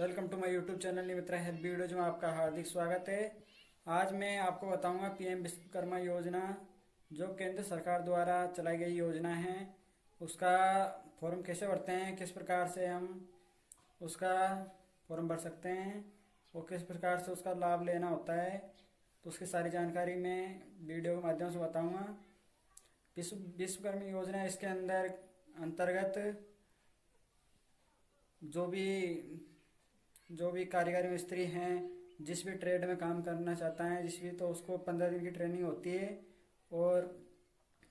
Welcome to my YouTube channel Nimitra help videos में आपका हार्दिक स्वागत है। आज मैं आपको बताऊंगा पीएम विश्वकर्मा योजना जो केंद्र सरकार द्वारा चलाई गई योजना है, उसका फॉर्म कैसे भरते हैं, किस प्रकार से हम उसका फॉर्म भर सकते हैं और किस प्रकार से उसका लाभ लेना होता है, तो उसकी सारी जानकारी मैं वीडियो के माध्यम से बताऊँगा। विश्वकर्मा योजना इसके अंतर्गत जो भी कारीगर मिस्त्री हैं, जिस भी ट्रेड में काम करना चाहता है जिस भी, तो उसको 15 दिन की ट्रेनिंग होती है और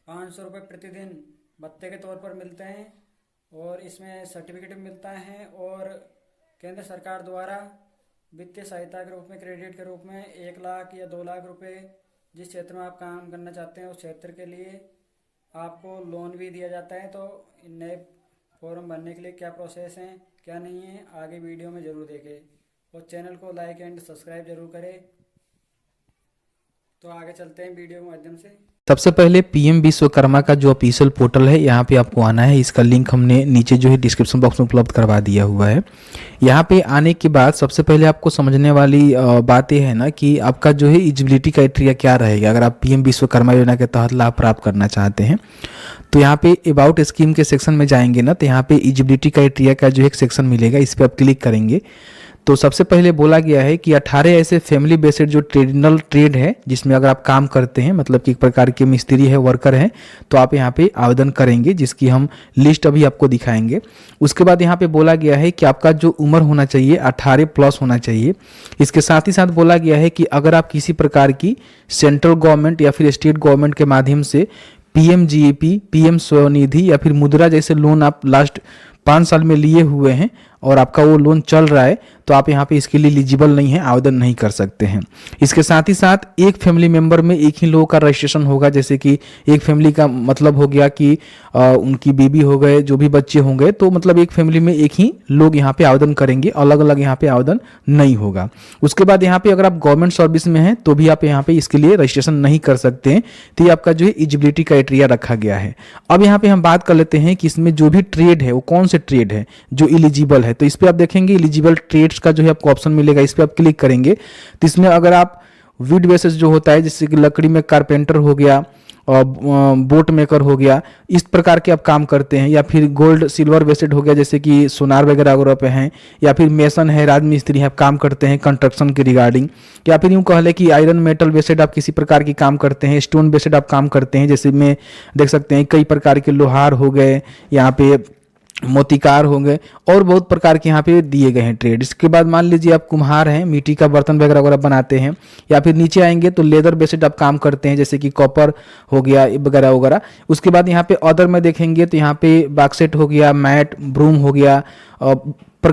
500 रुपये प्रतिदिन भत्ते के तौर पर मिलते हैं और इसमें सर्टिफिकेट भी मिलता है और केंद्र सरकार द्वारा वित्तीय सहायता के रूप में, क्रेडिट के रूप में 1 लाख या 2 लाख रुपए जिस क्षेत्र में आप काम करना चाहते हैं उस क्षेत्र के लिए आपको लोन भी दिया जाता है। तो नए फॉर्म भरने के लिए क्या प्रोसेस है, क्या नहीं है, आगे वीडियो में ज़रूर देखें और चैनल को लाइक एंड सब्सक्राइब जरूर करें। तो आगे चलते हैं वीडियो के माध्यम से। सबसे पहले पीएम विश्वकर्मा का जो ऑफिशियल पोर्टल है, यहाँ पे आपको आना है। इसका लिंक हमने नीचे जो है डिस्क्रिप्शन बॉक्स में उपलब्ध करवा दिया हुआ है। यहाँ पे आने के बाद सबसे पहले आपको समझने वाली बात यह है ना कि आपका जो है एलिजिबिलिटी क्राइटेरिया क्या रहेगा। अगर आप पीएम विश्वकर्मा योजना के तहत लाभ प्राप्त करना चाहते हैं तो यहाँ पे अबाउट स्कीम के सेक्शन में जाएंगे ना, तो यहाँ पे एलिजिबिलिटी क्राइटेरिया का जो एक सेक्शन मिलेगा, इस पर आप क्लिक करेंगे तो सबसे पहले बोला गया है कि 18 ऐसे फैमिली बेस्ड जो ट्रेडिशनल ट्रेड है जिसमें अगर आप काम करते हैं, मतलब कि एक प्रकार के मिस्त्री है, वर्कर हैं, तो आप यहाँ पे आवेदन करेंगे, जिसकी हम लिस्ट अभी आपको दिखाएंगे। उसके बाद यहाँ पे बोला गया है कि आपका जो उम्र होना चाहिए 18 प्लस होना चाहिए। इसके साथ ही साथ बोला गया है कि अगर आप किसी प्रकार की सेंट्रल गवर्नमेंट या फिर स्टेट गवर्नमेंट के माध्यम से पीएमजीएपी, पीएम स्वनिधि या फिर मुद्रा जैसे लोन आप लास्ट 5 साल में लिए हुए हैं और आपका वो लोन चल रहा है, तो आप यहाँ पे इसके लिए एलिजिबल नहीं है, आवेदन नहीं कर सकते हैं। इसके साथ ही साथ एक फैमिली मेंबर में एक ही लोगों का रजिस्ट्रेशन होगा। जैसे कि एक फैमिली का मतलब हो गया कि उनकी बीबी हो गए, जो भी बच्चे होंगे, तो मतलब एक फैमिली में एक ही लोग यहाँ पे आवेदन करेंगे, अलग अलग यहाँ पे आवेदन नहीं होगा। उसके बाद यहाँ पे अगर आप गवर्नमेंट सर्विस में हैं तो भी आप यहाँ पे इसके लिए रजिस्ट्रेशन नहीं कर सकते हैं। तो ये आपका जो है एलिजिबिलिटी क्राइटेरिया रखा गया है। अब यहाँ पे हम बात कर लेते हैं कि इसमें जो भी ट्रेड है वो कौन से ट्रेड है जो एलिजिबल है। तो इस पर आप देखेंगे एलिजिबल ट्रेड्स का जो है आपको ऑप्शन मिलेगा, इस पर आप क्लिक करेंगे तो इसमें अगर आप वुड बेसिस जो होता है, जैसे कि लकड़ी में कारपेंटर हो गया और बोट मेकर हो गया, इस प्रकार के आप काम करते हैं, या फिर गोल्ड सिल्वर बेस्ड हो गया जैसे कि सोनार वगैरह वगैरह पे हैं, या फिर मेसन है, राजमिस्त्री है, आप काम करते हैं कंस्ट्रक्शन के रिगार्डिंग, या फिर यूँ कह लें कि आयरन मेटल बेस्ड आप किसी प्रकार की काम करते हैं, स्टोन बेस्ड आप काम करते हैं, जैसे में देख सकते हैं कई प्रकार के लोहार हो गए, यहाँ पे मोतीकार होंगे और बहुत प्रकार के यहाँ पे दिए गए हैं ट्रेड। इसके बाद मान लीजिए आप कुम्हार हैं, मिट्टी का बर्तन वगैरह वगैरह बनाते हैं, या फिर नीचे आएंगे तो लेदर बेस्ड आप काम करते हैं, जैसे कि कॉपर हो गया वगैरह वगैरह। उसके बाद यहाँ पे अदर में देखेंगे तो यहाँ पे बॉक्सेट हो गया, मैट, ब्रूम हो गया,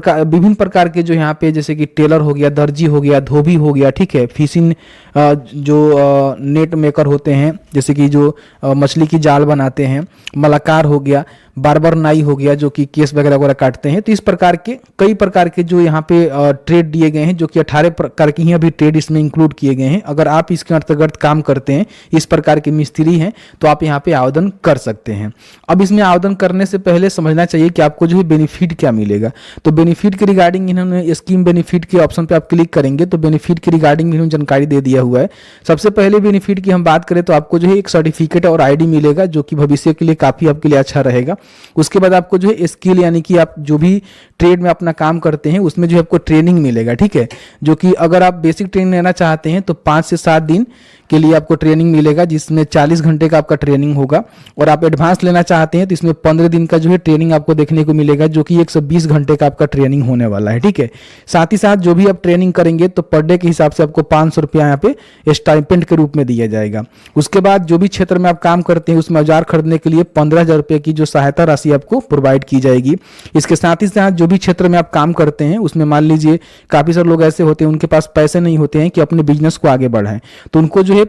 विभिन्न प्रकार के जो यहाँ पे जैसे कि टेलर हो गया, दर्जी हो गया, धोबी हो गया, ठीक है, फिशिंग जो नेट मेकर होते हैं, जैसे कि जो मछली की जाल बनाते हैं, मलाकार हो गया, बार्बर नाई हो गया जो कि केस वगैरह वगैरह काटते हैं। तो इस प्रकार के कई प्रकार के जो यहाँ पे ट्रेड दिए गए हैं, जो कि 18 प्रकार की ही अभी ट्रेड इसमें इंक्लूड किए गए हैं। अगर आप इसके अंतर्गत काम करते हैं, इस प्रकार के मिस्त्री हैं, तो आप यहाँ पे आवेदन कर सकते हैं। अब इसमें आवेदन करने से पहले समझना चाहिए कि आपको जो है बेनिफिट क्या मिलेगा। तो बेनिफिट के रिगार्डिंग इन्होंने स्कीम बेनिफिट के ऑप्शन पे आप क्लिक करेंगे तो बेनिफिट के रिगार्डिंग इन्होंने जानकारी दे दिया हुआ है। सबसे पहले बेनिफिट की हम बात करें तो आपको जो है एक सर्टिफिकेट और आईडी मिलेगा, जो कि भविष्य के लिए काफ़ी आपके लिए अच्छा रहेगा। उसके बाद आपको जो है स्किल, यानी कि आप जो भी ट्रेड में अपना काम करते हैं उसमें जो है आपको ट्रेनिंग मिलेगा, ठीक है, जो कि अगर आप बेसिक ट्रेनिंग लेना चाहते हैं तो 5 से 7 दिन के लिए आपको ट्रेनिंग मिलेगा, जिसमें 40 घंटे का आपका ट्रेनिंग होगा। और आप एडवांस लेना चाहते हैं तो इसमें 15 दिन का जो है ट्रेनिंग आपको देखने को मिलेगा, जो कि 120 घंटे का आपका ट्रेनिंग होने वाला है, ठीक है। साथ ही साथ जो भी आप ट्रेनिंग करेंगे तो पर डे के हिसाब से आपको 500 रुपया यहाँ पे स्टाइपेंड के रूप में दिया जाएगा। उसके बाद जो भी क्षेत्र में आप काम करते हैं उसमें औजार खरीदने के लिए 15,000 रुपये की जो सहायता राशि आपको प्रोवाइड की जाएगी। इसके साथ ही साथ जो भी क्षेत्र में आप काम करते हैं उसमें मान लीजिए काफ़ी सारे लोग ऐसे होते हैं उनके पास पैसे नहीं होते हैं कि अपने बिजनेस को आगे बढ़ाएं, तो उनको जो है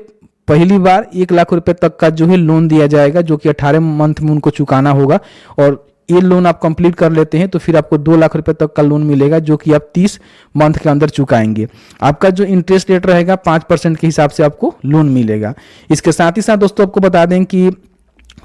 पहली बार 1 लाख रुपए तक का जो है लोन दिया जाएगा, जो कि 18 मंथ में उनको चुकाना होगा। और ये लोन आप कंप्लीट कर लेते हैं तो फिर आपको 2 लाख रुपए तक का लोन मिलेगा, जो कि आप 30 मंथ के अंदर चुकाएंगे। आपका जो इंटरेस्ट रेट रहेगा 5% के हिसाब से आपको लोन मिलेगा। इसके साथ ही साथ दोस्तों आपको बता दें कि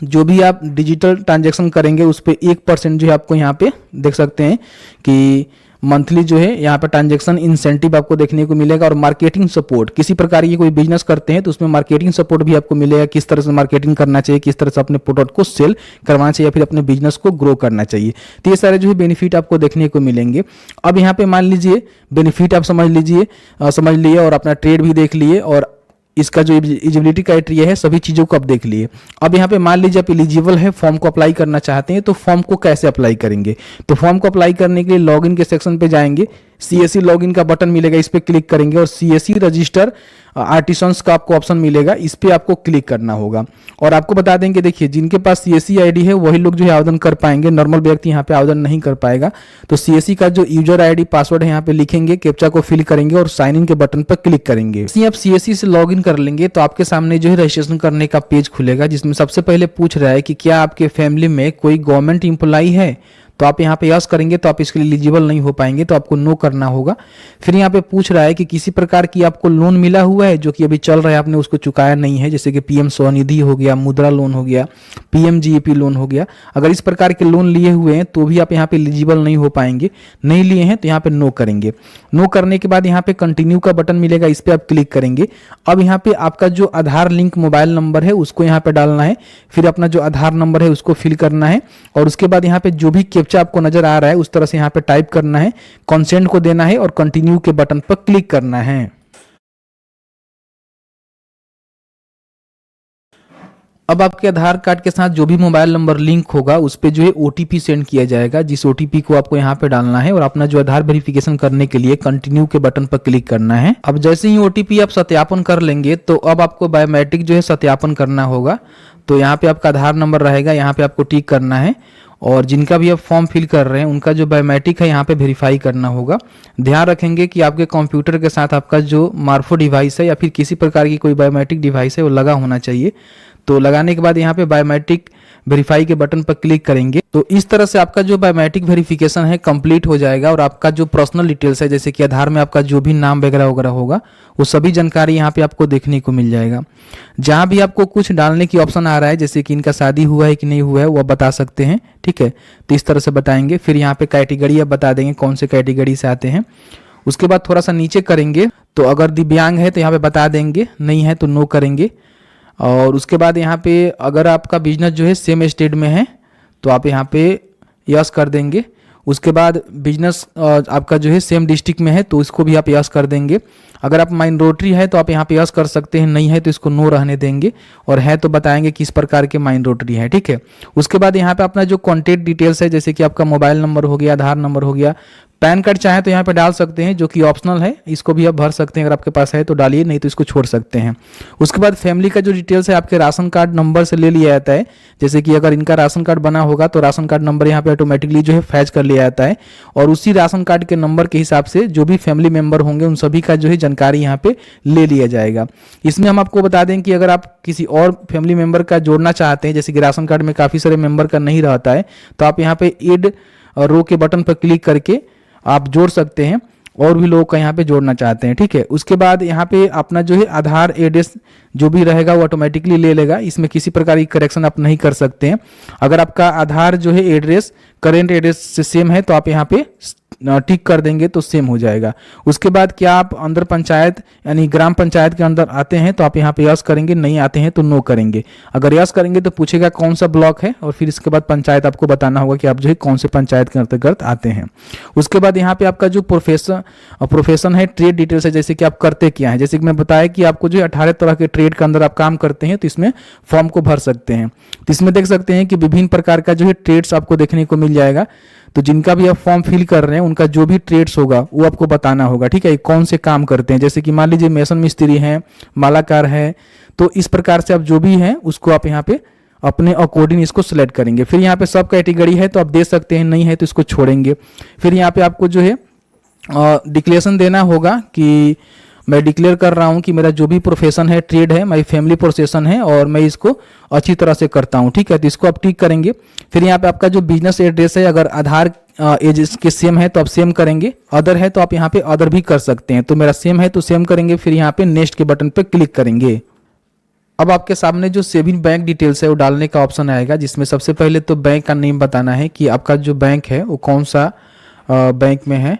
जो भी आप डिजिटल ट्रांजैक्शन करेंगे उस पर 1% जो है आपको यहाँ पे देख सकते हैं कि मंथली जो है यहाँ पे ट्रांजैक्शन इंसेंटिव आपको देखने को मिलेगा, और मार्केटिंग सपोर्ट, किसी प्रकार की कोई बिजनेस करते हैं तो उसमें मार्केटिंग सपोर्ट भी आपको मिलेगा, किस तरह से मार्केटिंग करना चाहिए, किस तरह से अपने प्रोडक्ट को सेल करवाना चाहिए या फिर अपने बिजनेस को ग्रो करना चाहिए। तो ये सारे जो है बेनिफिट आपको देखने को मिलेंगे। अब यहाँ पे मान लीजिए बेनिफिट आप समझ लिए और अपना ट्रेड भी देख लिए, और इसका जो एलिजिबिलिटी क्राइटेरिया है सभी चीज़ों को आप देख लिए। अब यहाँ पे मान लीजिए आप एलिजिबल है, फॉर्म को अप्लाई करना चाहते हैं, तो फॉर्म को कैसे अप्लाई करेंगे? तो फॉर्म को अप्लाई करने के लिए लॉगिन के सेक्शन पे जाएंगे, CSE लॉगिन का बटन मिलेगा, इस पर क्लिक करेंगे और CSE रजिस्टर आर्टिसंस का आपको ऑप्शन मिलेगा, इस पर आपको क्लिक करना होगा। और आपको बता देंगे, देखिए जिनके पास CSE ID है वही लोग जो है आवेदन कर पाएंगे, नॉर्मल व्यक्ति यहाँ पे आवेदन नहीं कर पाएगा। तो CSE का जो यूजर ID पासवर्ड है यहाँ पे लिखेंगे, कैप्चा को फिल करेंगे और साइन इन के बटन पर क्लिक करेंगे। आप CSE से लॉग इन कर लेंगे तो आपके सामने जो है रजिस्ट्रेशन करने का पेज खुलेगा, जिसमें सबसे पहले पूछ रहा है कि क्या आपके फैमिली में कोई गवर्नमेंट एम्प्लॉई है। तो आप यहाँ पे यस करेंगे तो आप इसके लिए एलिजिबल नहीं हो पाएंगे, तो आपको नो करना होगा। फिर यहाँ पे पूछ रहा है कि किसी प्रकार की आपको लोन मिला हुआ है जो कि अभी चल रहा है, आपने उसको चुकाया नहीं है, जैसे कि PM स्वनिधि हो गया, मुद्रा लोन हो गया, PMGEP लोन हो गया। अगर इस प्रकार के लोन लिए हुए हैं तो भी आप यहाँ पे एलिजिबल नहीं हो पाएंगे। नहीं लिए हैं तो यहाँ पे नो करेंगे। नो करने के बाद यहाँ पे कंटिन्यू का बटन मिलेगा, इस पर आप क्लिक करेंगे। अब यहाँ पे आपका जो आधार लिंक मोबाइल नंबर है उसको यहाँ पे डालना है, फिर अपना जो आधार नंबर है उसको फिल करना है, और उसके बाद यहाँ पे जो भी कैप्चा आपको नजर आ रहा है उस तरह से यहाँ पे टाइप करना है, कंसेंट को देना है और कंटिन्यू के बटन पर क्लिक करना है। अब आपके आधार कार्ड के साथ जो भी मोबाइल नंबर लिंक होगा उस पे जो है OTP सेंड किया जाएगा, जिस OTP को आपको यहाँ पे डालना है और अपना जो आधार वेरिफिकेशन करने के लिए कंटिन्यू के बटन पर क्लिक करना है। अब जैसे ही OTP आप सत्यापन कर लेंगे तो अब आपको बायोमेट्रिक जो है सत्यापन करना होगा। तो यहाँ पे आपका आधार नंबर रहेगा, यहाँ पे आपको टिक करना है, और जिनका भी आप फॉर्म फिल कर रहे हैं उनका जो बायोमेट्रिक है यहाँ पे वेरीफाई करना होगा। ध्यान रखेंगे कि आपके कंप्यूटर के साथ आपका जो मार्फो डिवाइस है या फिर किसी प्रकार की कोई बायोमेट्रिक डिवाइस है वो लगा होना चाहिए। तो लगाने के बाद यहाँ पे बायोमेट्रिक वेरीफाई के बटन पर क्लिक करेंगे तो इस तरह से आपका जो बायोमेट्रिक वेरिफिकेशन है कंप्लीट हो जाएगा, और आपका जो पर्सनल डिटेल्स है जैसे कि आधार में आपका जो भी नाम वगैरह वगैरह होगा वो सभी जानकारी यहाँ पे आपको देखने को मिल जाएगा। जहाँ भी आपको कुछ डालने की ऑप्शन आ रहा है, जैसे कि इनका शादी हुआ है कि नहीं हुआ है वो आप बता सकते हैं, ठीक है। तो इस तरह से बताएंगे। फिर यहाँ पे कैटेगरी आप बता देंगे कौन से कैटेगरी से आते हैं। उसके बाद थोड़ा सा नीचे करेंगे तो अगर दिव्यांग है तो यहाँ पे बता देंगे, नहीं है तो नो करेंगे। और उसके बाद यहाँ पे अगर आपका बिजनेस जो है सेम स्टेट में है तो आप यहाँ पे यस कर देंगे। उसके बाद बिजनेस आपका जो है सेम डिस्ट्रिक्ट में है तो इसको भी आप यस कर देंगे। अगर आप माइनॉरिटी है तो आप यहाँ पे यस कर सकते हैं, नहीं है तो इसको नो रहने देंगे, और है तो बताएंगे किस प्रकार के माइनॉरिटी है, ठीक है। उसके बाद यहाँ पे अपना जो कॉन्टैक्ट डिटेल्स है जैसे कि आपका मोबाइल नंबर हो गया, आधार नंबर हो गया, पैन कार्ड चाहे तो यहाँ पे डाल सकते हैं जो कि ऑप्शनल है, इसको भी आप भर सकते हैं, अगर आपके पास है तो डालिए, नहीं तो इसको छोड़ सकते हैं। उसके बाद फैमिली का जो डिटेल्स है आपके राशन कार्ड नंबर से ले लिया जाता है, जैसे कि अगर इनका राशन कार्ड बना होगा तो राशन कार्ड नंबर यहाँ पे ऑटोमेटिकली जो है फैच कर लिया जाता है, और उसी राशन कार्ड के नंबर के हिसाब से जो भी फैमिली मेंबर होंगे उन सभी का जो है जानकारी यहाँ पे ले लिया जाएगा। इसमें हम आपको बता दें कि अगर आप किसी और फैमिली मेंबर का जोड़ना चाहते हैं, जैसे कि राशन कार्ड में काफ़ी सारे मेंबर का नहीं रहता है, तो आप यहाँ पे एड रो के बटन पर क्लिक करके आप जोड़ सकते हैं, और भी लोगों का यहाँ पे जोड़ना चाहते हैं, ठीक है। उसके बाद यहाँ पे अपना जो है आधार एड्रेस जो भी रहेगा वो ऑटोमेटिकली ले लेगा, इसमें किसी प्रकार की करेक्शन आप नहीं कर सकते हैं। अगर आपका आधार जो है एड्रेस करेंट एड्रेस से सेम है तो आप यहाँ पे टिक कर देंगे तो सेम हो जाएगा। उसके बाद क्या आप अंदर पंचायत यानी ग्राम पंचायत के अंदर आते हैं तो आप यहाँ पे यस करेंगे, नहीं आते हैं तो नो करेंगे। अगर यस करेंगे तो पूछेगा कौन सा ब्लॉक है, और फिर इसके बाद पंचायत आपको बताना होगा कि आप जो है कौन से पंचायत के अंतर्गत आते हैं। उसके बाद यहाँ पे आपका जो प्रोफेशन है, ट्रेड डिटेल्स है, जैसे कि आप करते क्या है, जैसे कि मैं बताया कि आपको जो 18 तरह के ट्रेड के अंदर आप काम करते हैं तो इसमें फॉर्म को भर सकते हैं। तो इसमें देख सकते हैं कि विभिन्न प्रकार का जो है ट्रेड्स आपको देखने को मिल जाएगा। तो जिनका भी आप फॉर्म फिल कर रहे हैं उनका जो भी ट्रेड्स होगा वो आपको बताना होगा, ठीक है, कौन से काम करते हैं। जैसे कि मान लीजिए मेसन मिस्त्री हैं, मालाकार है, तो इस प्रकार से आप जो भी हैं उसको आप यहाँ पे अपने अकॉर्डिंग इसको सिलेक्ट करेंगे। फिर यहाँ पे सब कैटेगरी है तो आप दे सकते हैं, नहीं है तो इसको छोड़ेंगे। फिर यहाँ पे आपको जो है डिक्लेरेशन देना होगा कि मैं डिक्लेयर कर रहा हूँ कि मेरा जो भी प्रोफेशन है, ट्रेड है, मेरी फैमिली प्रोफेशन है और मैं इसको अच्छी तरह से करता हूँ, ठीक है। तो इसको आप टिक करेंगे। फिर यहाँ पे आपका जो बिजनेस एड्रेस है, अगर आधार एज के सेम है तो आप सेम करेंगे, अदर है तो आप यहाँ पे अदर भी कर सकते हैं। तो मेरा सेम है तो सेम करेंगे, फिर यहाँ पे नेक्स्ट के बटन पे क्लिक करेंगे। अब आपके सामने जो सेविंग बैंक डिटेल्स है वो डालने का ऑप्शन आएगा, जिसमें सबसे पहले तो बैंक का नेम बताना है कि आपका जो बैंक है वो कौन सा बैंक में है।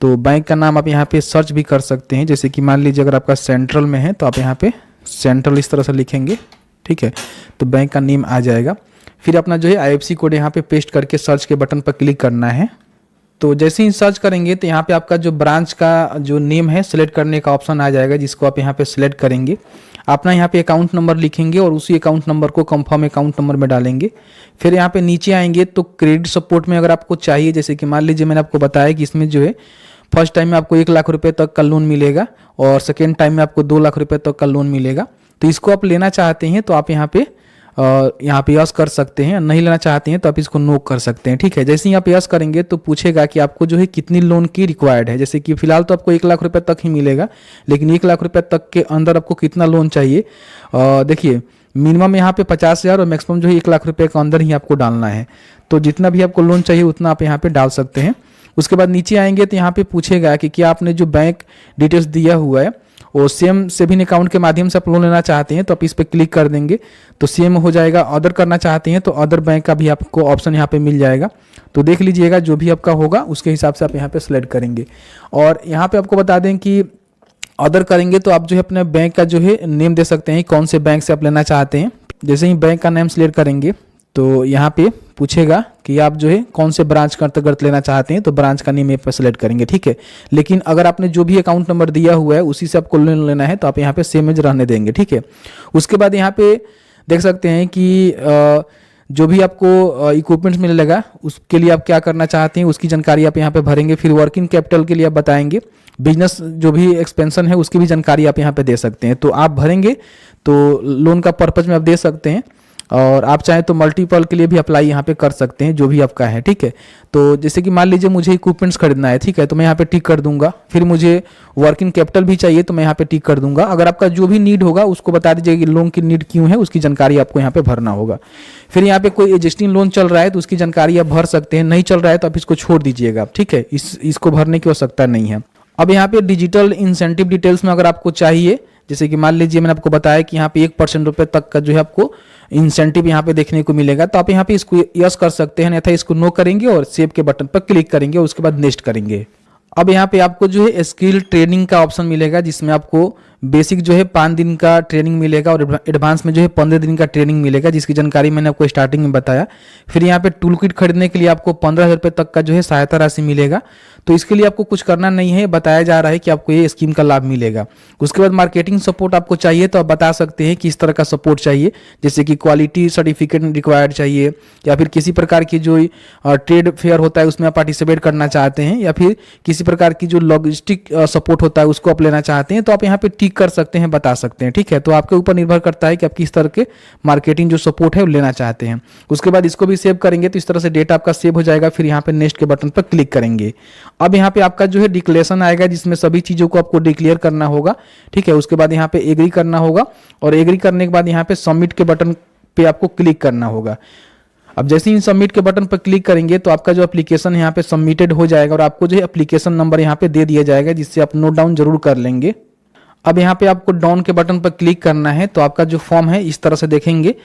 तो बैंक का नाम आप यहाँ पे सर्च भी कर सकते हैं, जैसे कि मान लीजिए अगर आपका सेंट्रल में है तो आप यहाँ पे सेंट्रल इस तरह से लिखेंगे, ठीक है, तो बैंक का नेम आ जाएगा। फिर अपना जो है IFSC कोड यहाँ पे पेस्ट करके सर्च के बटन पर क्लिक करना है। तो जैसे ही सर्च करेंगे तो यहाँ पे आपका जो ब्रांच का जो नेम है सिलेक्ट करने का ऑप्शन आ जाएगा, जिसको आप यहाँ पे सिलेक्ट करेंगे। अपना यहाँ पे अकाउंट नंबर लिखेंगे और उसी अकाउंट नंबर को कंफर्म अकाउंट नंबर में डालेंगे। फिर यहाँ पे नीचे आएंगे तो क्रेडिट सपोर्ट में अगर आपको चाहिए, जैसे कि मान लीजिए मैंने आपको बताया कि इसमें जो है फर्स्ट टाइम में आपको 1 लाख रुपए तक का लोन मिलेगा और सेकेंड टाइम में आपको 2 लाख रुपए तक का लोन मिलेगा। तो इसको आप लेना चाहते हैं तो आप यहाँ पे यस कर सकते हैं, नहीं लेना चाहते हैं तो आप इसको नो कर सकते हैं, ठीक है। जैसे ही आप यस करेंगे तो पूछेगा कि आपको जो है कितनी लोन की रिक्वायर्ड है। जैसे कि फिलहाल तो आपको 1 लाख रुपए तक ही मिलेगा, लेकिन 1 लाख रुपए तक के अंदर आपको कितना लोन चाहिए, देखिए मिनिमम यहाँ पे 50,000 और मैक्सिमम जो है 1 लाख रुपए के अंदर ही आपको डालना है। तो जितना भी आपको लोन चाहिए उतना आप यहाँ पे डाल सकते हैं। उसके बाद नीचे आएंगे तो यहाँ पे पूछेगा कि क्या आपने जो बैंक डिटेल्स दिया हुआ है वो सेम सेविंग अकाउंट के माध्यम से आप लोन लेना चाहते हैं तो आप इस पर क्लिक कर देंगे तो सेम हो जाएगा। अदर करना चाहते हैं तो अदर बैंक का भी आपको ऑप्शन यहाँ पे मिल जाएगा। तो देख लीजिएगा जो भी आपका होगा उसके हिसाब से आप यहाँ पे सिलेक्ट करेंगे। और यहाँ पे आपको बता दें कि अदर करेंगे तो आप जो है अपने बैंक का जो है नेम दे सकते हैं, कौन से बैंक से आप लेना चाहते हैं। जैसे ही बैंक का नेम सिलेक्ट करेंगे तो यहाँ पे पूछेगा कि आप जो है कौन से ब्रांच के अंतर्गत लेना चाहते हैं, तो ब्रांच का नेम पे सेलेक्ट करेंगे, ठीक है। लेकिन अगर आपने जो भी अकाउंट नंबर दिया हुआ है उसी से आपको लोन लेना है तो आप यहाँ पे सेम एज रहने देंगे, ठीक है। उसके बाद यहाँ पे देख सकते हैं कि जो भी आपको इक्विपमेंट्स मिलेगा उसके लिए आप क्या करना चाहते हैं उसकी जानकारी आप यहाँ पे भरेंगे। फिर वर्किंग कैपिटल के लिए आप बताएंगे, बिजनेस जो भी एक्सपेंशन है उसकी भी जानकारी आप यहाँ पे दे सकते हैं। तो आप भरेंगे तो लोन का पर्पज में आप दे सकते हैं और आप चाहें तो मल्टीपल के लिए भी अप्लाई यहाँ पे कर सकते हैं, जो भी आपका है, ठीक है। तो जैसे कि मान लीजिए मुझे इक्विपमेंट्स खरीदना है, ठीक है, तो मैं यहाँ पे टिक कर दूंगा। फिर मुझे वर्किंग कैपिटल भी चाहिए तो मैं यहाँ पे टिक कर दूंगा। अगर आपका जो भी नीड होगा उसको बता दीजिएगा कि लोन की नीड क्यों है, उसकी जानकारी आपको यहाँ पे भरना होगा। फिर यहाँ पे कोई एग्जिस्टिंग लोन चल रहा है तो उसकी जानकारी आप भर सकते हैं, नहीं चल रहा है तो आप इसको छोड़ दीजिएगा, ठीक है, इसको भरने की आवश्यकता नहीं है। अब यहाँ पे डिजिटल इंसेंटिव डिटेल्स में अगर आपको चाहिए, जैसे कि मान लीजिए मैंने आपको बताया कि यहाँ पे 1% रुपए तक का जो है आपको इंसेंटिव यहाँ पे देखने को मिलेगा, तो आप यहाँ पे इसको यस कर सकते हैं, अन्यथा इसको नो करेंगे और सेव के बटन पर क्लिक करेंगे और उसके बाद नेक्स्ट करेंगे। अब यहाँ पे आपको जो है स्किल ट्रेनिंग का ऑप्शन मिलेगा, जिसमें आपको बेसिक जो है 5 दिन का ट्रेनिंग मिलेगा और एडवांस में जो है 15 दिन का ट्रेनिंग मिलेगा, जिसकी जानकारी मैंने आपको स्टार्टिंग में बताया। फिर यहाँ पे टूल किट खरीदने के लिए आपको 15,000 रुपये तक का जो है सहायता राशि मिलेगा। तो इसके लिए आपको कुछ करना नहीं है, बताया जा रहा है कि आपको ये स्कीम का लाभ मिलेगा। उसके बाद मार्केटिंग सपोर्ट आपको चाहिए तो आप बता सकते हैं कि इस तरह का सपोर्ट चाहिए, जैसे कि क्वालिटी सर्टिफिकेट रिक्वायर्ड चाहिए, या फिर किसी प्रकार की जो ट्रेड फेयर होता है उसमें आप पार्टिसिपेट करना चाहते हैं, या फिर किसी प्रकार की जो लॉजिस्टिक सपोर्ट होता है उसको आप लेना चाहते हैं, तो आप यहाँ पे टिक कर सकते हैं, बता सकते हैं, ठीक है। तो आपके ऊपर निर्भर करता है कि आप किस तरह के मार्केटिंग जो सपोर्ट है वो लेना चाहते हैं। उसके बाद इसको भी सेव करेंगे तो इस तरह से डेटा आपका सेव हो जाएगा। फिर यहाँ पे नेक्स्ट के बटन पर क्लिक करेंगे। अब यहाँ पे आपका जो है डिक्लेरेशन आएगा, जिसमें सभी चीजों को आपको डिक्लेयर करना होगा, ठीक है। उसके बाद यहाँ पे एग्री करना होगा और एग्री करने के बाद यहाँ पे सबमिट के बटन पे आपको क्लिक करना होगा। अब जैसे ही सबमिट के बटन पर क्लिक करेंगे तो आपका जो एप्लीकेशन यहाँ पे सबमिटेड हो जाएगा और आपको जो है एप्लीकेशन नंबर यहाँ पे दे दिया जाएगा, जिससे आप नोट डाउन जरूर कर लेंगे। अब यहाँ पे आपको डाउन के बटन पर क्लिक करना है तो आपका जो फॉर्म है इस तरह से देखेंगे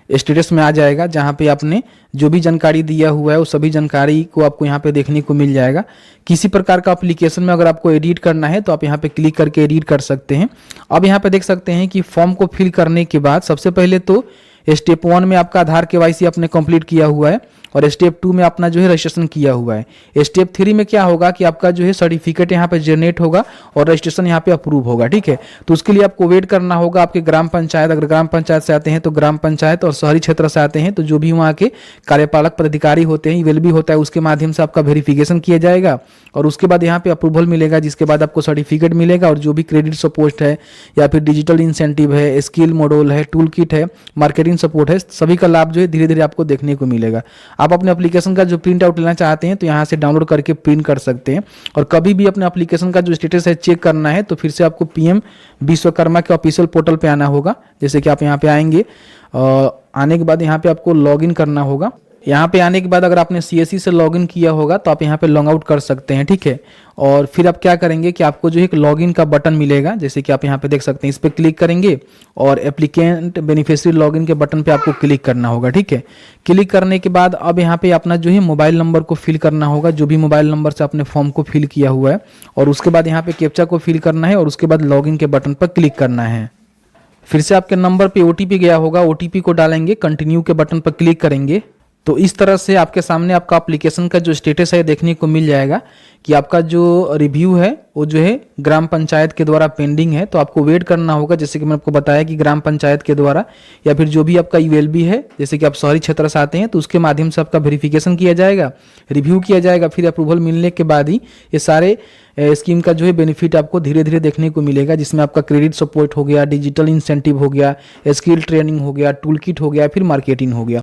स्टेटस में आ जाएगा, जहाँ पे आपने जो भी जानकारी दिया हुआ है वो सभी जानकारी को आपको यहाँ पे देखने को मिल जाएगा। किसी प्रकार का एप्लीकेशन में अगर आपको एडिट करना है तो आप यहाँ पे क्लिक करके एडिट कर सकते हैं। अब यहाँ पे देख सकते हैं कि फॉर्म को फिल करने के बाद सबसे पहले तो स्टेप 1 में आपका आधार KYC आपने कंप्लीट किया हुआ है और स्टेप 2 में अपना जो है रजिस्ट्रेशन किया हुआ है। स्टेप 3 में क्या होगा कि आपका जो है सर्टिफिकेट यहाँ पे जनरेट होगा और रजिस्ट्रेशन यहाँ पे अप्रूव होगा, ठीक है। तो उसके लिए आपको वेट करना होगा आपके ग्राम पंचायत, अगर ग्राम पंचायत से आते हैं तो ग्राम पंचायत, और शहरी क्षेत्र से आते हैं तो जो भी वहाँ के कार्यपालक पदाधिकारी होते हैं, वेल भी होता है, उसके माध्यम से आपका वेरिफिकेशन किया जाएगा और उसके बाद यहाँ पे अप्रूवल मिलेगा, जिसके बाद आपको सर्टिफिकेट मिलेगा और जो भी क्रेडिट सपोर्ट है या फिर डिजिटल इंसेंटिव है, स्किल मॉड्यूल है, टूल किट है, मार्केटिंग सपोर्ट है, सभी का लाभ जो है धीरे धीरे आपको देखने को मिलेगा। आप अपने एप्लीकेशन का जो प्रिंट आउट लेना चाहते हैं तो यहाँ से डाउनलोड करके प्रिंट कर सकते हैं और कभी भी अपने एप्लीकेशन का जो स्टेटस है चेक करना है तो फिर से आपको PM विश्वकर्मा के ऑफिशियल पोर्टल पे आना होगा। जैसे कि आप यहाँ पे आएंगे, आने के बाद यहाँ पे आपको लॉगिन करना होगा। यहाँ पे आने के बाद अगर आपने CSE से लॉगिन किया होगा तो आप यहाँ पे लॉग आउट कर सकते हैं, ठीक है। और फिर आप क्या करेंगे कि आपको जो है एक लॉगिन का बटन मिलेगा, जैसे कि आप यहाँ पे देख सकते हैं, इस पर क्लिक करेंगे और एप्लीकेंट बेनिफिशियरी लॉगिन के बटन पे आपको क्लिक करना होगा, ठीक है। क्लिक करने के बाद अब यहाँ पे अपना जो है मोबाइल नंबर को फिल करना होगा, जो भी मोबाइल नंबर से आपने फॉर्म को फिल किया हुआ है, और उसके बाद यहाँ पे कैप्चा को फिल करना है और उसके बाद लॉगिन के बटन पर क्लिक करना है। फिर से आपके नंबर पे OTP गया होगा, OTP को डालेंगे, कंटिन्यू के बटन पर क्लिक करेंगे। तो इस तरह से आपके सामने आपका एप्लीकेशन का जो स्टेटस है देखने को मिल जाएगा कि आपका जो रिव्यू है वो जो है ग्राम पंचायत के द्वारा पेंडिंग है। तो आपको वेट करना होगा, जैसे कि मैंने आपको बताया कि ग्राम पंचायत के द्वारा या फिर जो भी आपका ULB है, जैसे कि आप शहरी क्षेत्र से आते हैं तो उसके माध्यम से आपका वेरिफिकेशन किया जाएगा, रिव्यू किया जाएगा, फिर अप्रूवल मिलने के बाद ही ये सारे स्कीम का जो है बेनिफिट आपको धीरे धीरे देखने को मिलेगा, जिसमें आपका क्रेडिट सपोर्ट हो गया, डिजिटल इंसेंटिव हो गया, स्किल ट्रेनिंग हो गया, टूल किट हो गया, फिर मार्केटिंग हो गया।